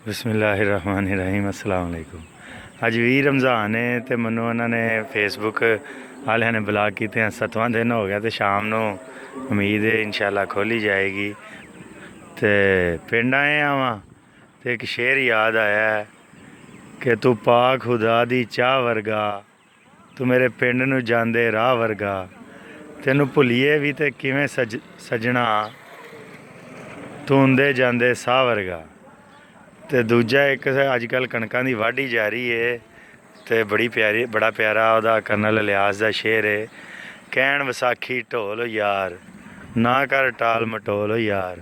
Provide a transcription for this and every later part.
बिस्मिल्लाहिर्रहमानिर्रहीम अस्सलाम वालेकुम। अज 20 रमज़ान है तो मैनू उन्होंने फेसबुक वाले ने ब्लॉक किए 7वां दिन हो गया तो शाम को उम्मीद है इंशाल्लाह खोली जाएगी। तो पिंड आए आवां तो एक शेर याद आया है कि तू पा खुदा दी चाह वर्गा, तू मेरे पिंड नू जांदे राह वर्गा, तेनू भुलिए भी तो किवें सजना, तू आंदे जांदे साह वर्गा। तो दूजा एक अजकल कणकां दी वाढी जारी है तो बड़ा प्यारा वह कर्नल इलियास का शेर है। कैन वसाखी ढोल यार, ना कर टाल मटोल यार,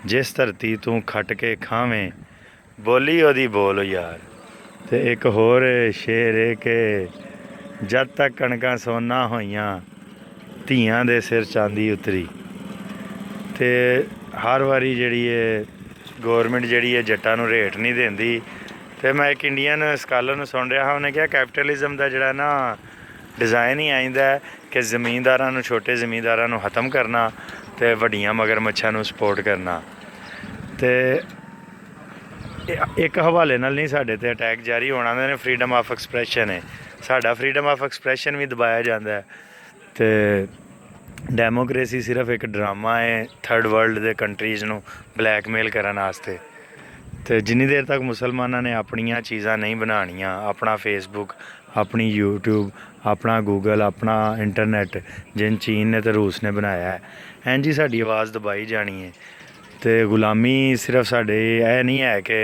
जिस धरती तू खट के खावें, बोली ओदी बोल यार। तो एक होर शेर है कि जद तक कणकां सोना होइयां, धियां दे सिर चांदी उतरी। तो हर वारी जी गौरमेंट जी जट्टां नूं रेट नहीं देंदी। तो मैं एक इंडियन स्कॉलर सुन रहा, उन्हें कहा कैपिटलिज्म का जोड़ा ना डिज़ाइन ही आइंदा है कि जमींदारां छोटे जमींदारां ख़त्म करना तो वड्डियां मगरमच्छां नूं सपोर्ट करना। तो एक हवाले नाल नहीं साडे ते अटैक जारी होना, ने फ्रीडम ऑफ एक्सप्रैशन है, साडा फ्रीडम ऑफ एक्सप्रैशन भी दबाया जाता है। तो डेमोक्रेसी सिर्फ एक ड्रामा है थर्ड वर्ल्ड के कंट्रीज़ नूं ब्लैकमेल करने वास्ते। तो जिन्नी देर तक मुसलमाना ने अपनिया चीज़ां नहीं बनानियाँ, अपना फेसबुक, अपनी यूट्यूब, अपना गूगल, अपना इंटरनेट जिन चीन ने तो रूस ने बनाया है, हैं जी साड़ी आवाज़ दबाई जानी है। तो गुलामी सिर्फ साढ़े यह नहीं है कि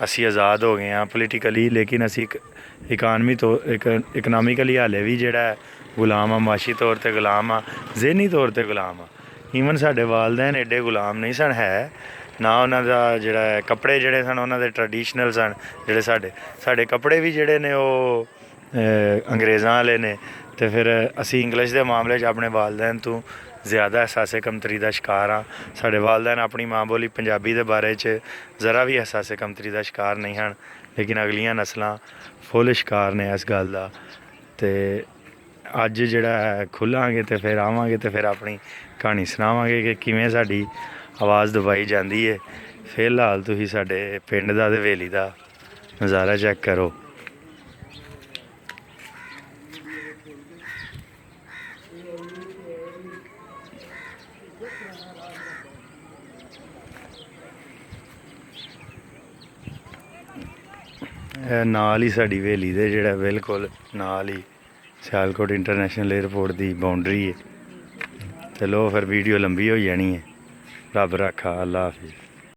असी आज़ाद हो गए हैं पोलिटिकली, लेकिन असी इकानमी तो इकनॉमिकली हाले भी जोड़ा गुलाम आ, माशी तौर पर गुलाम आ, जहनी तौर पर गुलाम आ। ईवन साढ़े वालदैन एडे गुलाम नहीं सन है ना, उन्होंने जोड़ा कपड़े जोड़े सन उन्होंने ट्रडिशनल सन, जोड़े साढ़े कपड़े भी जोड़े ने वो अंग्रेज़ों वाले ने। तो फिर असी इंग्लिश के मामले अपने वालदैन तो ज़्यादा एहसासे कमतरी का शिकार हाँ। साढ़े वालदैन अपनी माँ बोली पंजाबी के बारे ज़रा भी एहसासे कमतरी का शिकार नहीं हैं, लेकिन अगलियां नस्लां फुल शिकार ने इस गल का। तो अज जोड़ा खुलांगे तो फिर आवांगे तो फिर अपनी कहानी सुनावांगे कि किवें साडी आवाज़ दबाई जाती है। फिलहाल तुसीं साडे पिंड दा ते वेली दा नज़ारा चेक करो। नाल ही साडी वेली दे जेड़ा बिल्कुल नाल ही सियालकोट इंटरनेशनल एयरपोर्ट की बाउंड्री है। तो लो फिर वीडियो लंबी हो जानी है। रब रखा, अल्लाह हाफिज़।